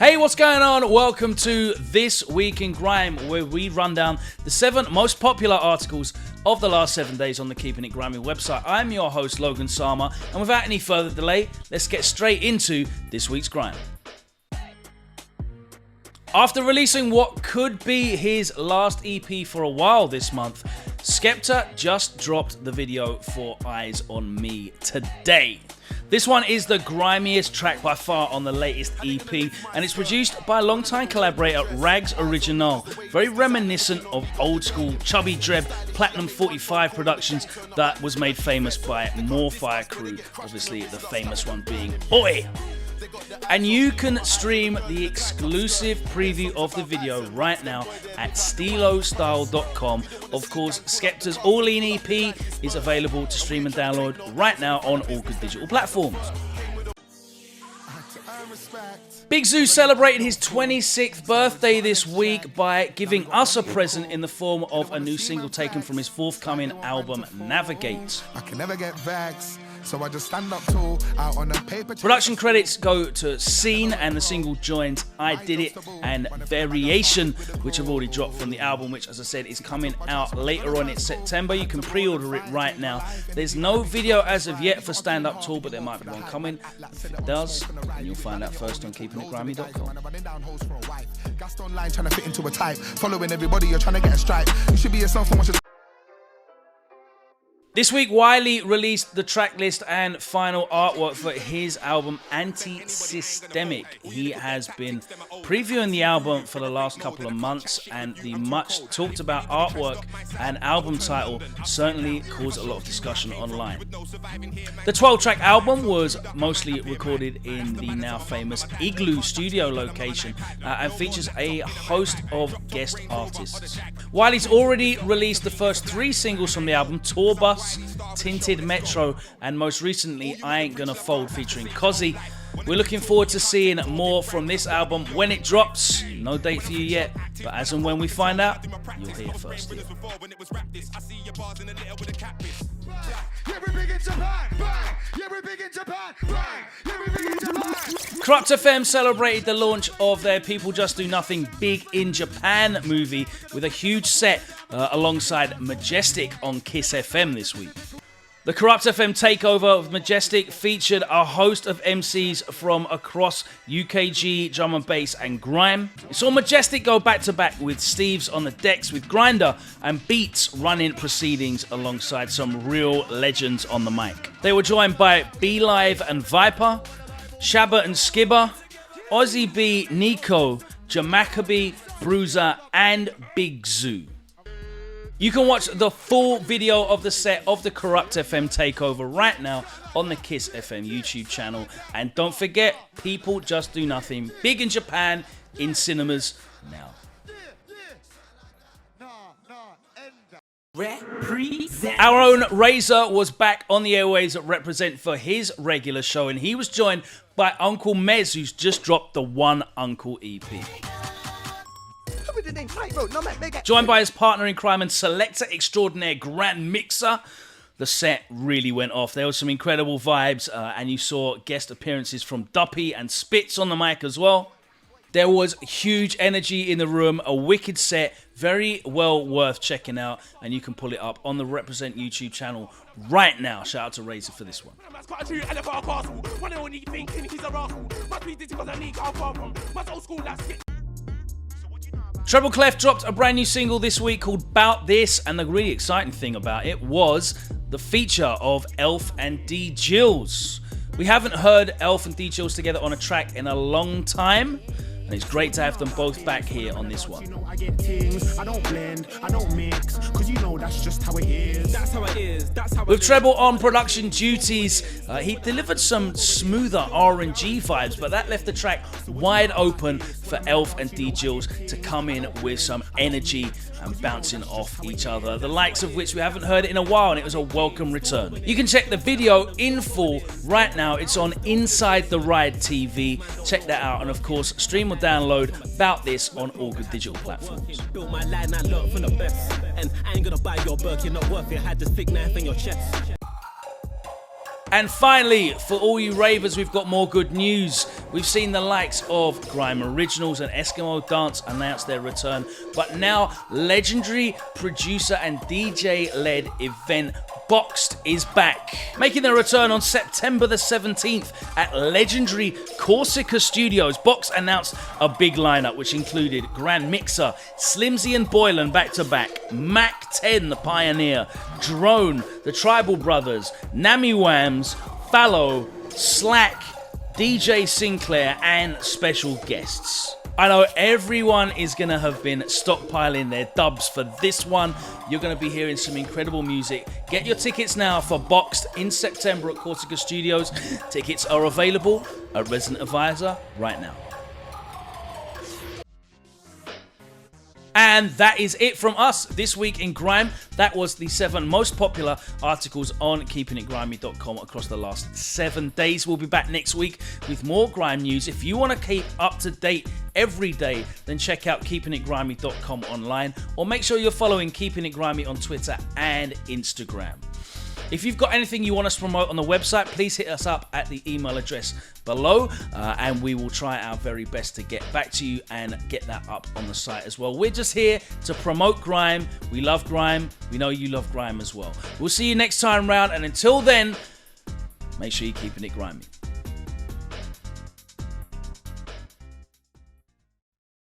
Hey, what's going on? Welcome to This Week in Grime, where we run down the 7 most popular articles of the last 7 days on the Keeping It Grimy website. I'm your host, Logan Sama, and without any further delay, let's get straight into this week's Grime. After releasing what could be his last EP for a while this month, Skepta just dropped the video for Eyes On Me today. This one is the grimiest track by far on the latest EP, and it's produced by longtime collaborator Rags Original, very reminiscent of old school Chubby Dreb Platinum 45 productions that was made famous by More Fire Crew, obviously the famous one being Oi! And you can stream the exclusive preview of the video right now at stilostyle.com. Of course, Skepta's All-In EP is available to stream and download right now on all good digital platforms. Big Zoo celebrated his 26th birthday this week by giving us a present in the form of a new single taken from his forthcoming album, Navigate. I can never get vexed, so I just stand up tall, out on the paper. Production credits go to Scene, and the single joins I Did It and Variation, which have already dropped from the album, which, as I said, is coming out later on in September. You can pre-order it right now. There's no video as of yet for Stand Up Tall, but there might be one coming. If it does, then you'll find out first on keepingitgrimy.com. Gassed online trying to fit into a type. Following everybody, you're trying to get a stripe. You should be yourself and watch it. This week, Wiley released the tracklist and final artwork for his album Anti-Systemic. He has been previewing the album for the last couple of months, and the much talked about artwork and album title certainly caused a lot of discussion online. The 12-track album was mostly recorded in the now famous Igloo studio location and features a host of guest artists. Wiley's already released the first 3 singles from the album: Tour Bus, Tinted Metro, and most recently I Ain't Gonna Fold featuring Cozzy. We're looking forward to seeing more from this album when it drops. No date for you yet, but as and when we find out, you'll hear first here. Kurupt FM celebrated the launch of their People Just Do Nothing Big in Japan movie with a huge set alongside Majestic on Kiss FM this week. The Kurupt FM takeover of Majestic featured a host of MCs from across UKG, drum and bass, and grime. It saw Majestic go back-to-back with Steve's on the decks with Grinder and Beats running proceedings alongside some real legends on the mic. They were joined by B Live and Viper, Shabba and Skibber, Ozzy B, Nico, Jamaica, Bruiser, and Big Zoo. You can watch the full video of the set of the Kurupt FM takeover right now on the Kiss FM YouTube channel. And don't forget, People Just Do Nothing Big in Japan in cinemas now. Reprezent. Our own Razor was back on the airways at Reprezent for his regular show, and he was joined by Uncle Mez, who's just dropped the One Uncle EP. Joined by his partner in crime and selector extraordinaire Grand Mixer, the set really went off. There were some incredible vibes, and you saw guest appearances from Duppy and Spitz on the mic as well. There was huge energy in the room, a wicked set, very well worth checking out, and you can pull it up on the Reprezent YouTube channel right now. Shout out to Razor for this one. Treble Clef dropped a brand new single this week called Bout Dis, and the really exciting thing about it was the feature of Elf and Deejillz. We haven't heard Elf and Deejillz together on a track in a long time, and it's great to have them both back here on this one. I get things, I don't blend, I don't mix, cause you know that's just how it is. That's how it is, that's how it is. With Treble on production duties, he delivered some smoother R&G vibes, but that left the track wide open for Elf and Deejillz to come in with some energy and bouncing off each other, the likes of which we haven't heard in a while, and it was a welcome return. You can check the video in full right now. It's on Inside the Ride TV. Check that out, and of course, stream or download Bout Dis on all good digital platforms. Built my line and learned from the best, and I ain't gonna buy your Burke, you're not worth it. Had this thick knife in your chest. And finally, for all you ravers, we've got more good news. We've seen the likes of Grime Originals and Eskimo Dance announce their return, but now legendary producer and DJ-led event Boxed is back, making their return on September the 17th at legendary Corsica Studios. Box announced a big lineup which included Grand Mixer, Slimzy and Boylan back-to-back, Mac 10 the Pioneer, Drone, the Tribal Brothers, Nami Wams, Fallow, Slack, DJ Sinclair, and special guests. I know everyone is going to have been stockpiling their dubs for this one. You're going to be hearing some incredible music. Get your tickets now for Boxed in September at Corsica Studios. Tickets are available at Resident Advisor right now. And that is it from us this week in Grime. That was the 7 most popular articles on keepingitgrimy.com across the last 7 days. We'll be back next week with more Grime news. If you want to keep up to date every day, then check out keepingitgrimy.com online, or make sure you're following Keeping It Grimy on Twitter and Instagram. If you've got anything you want us to promote on the website, please hit us up at the email address below, and we will try our very best to get back to you and get that up on the site as well. We're just here to promote Grime. We love Grime. We know you love Grime as well. We'll see you next time round, and until then, make sure you're keeping it grimy.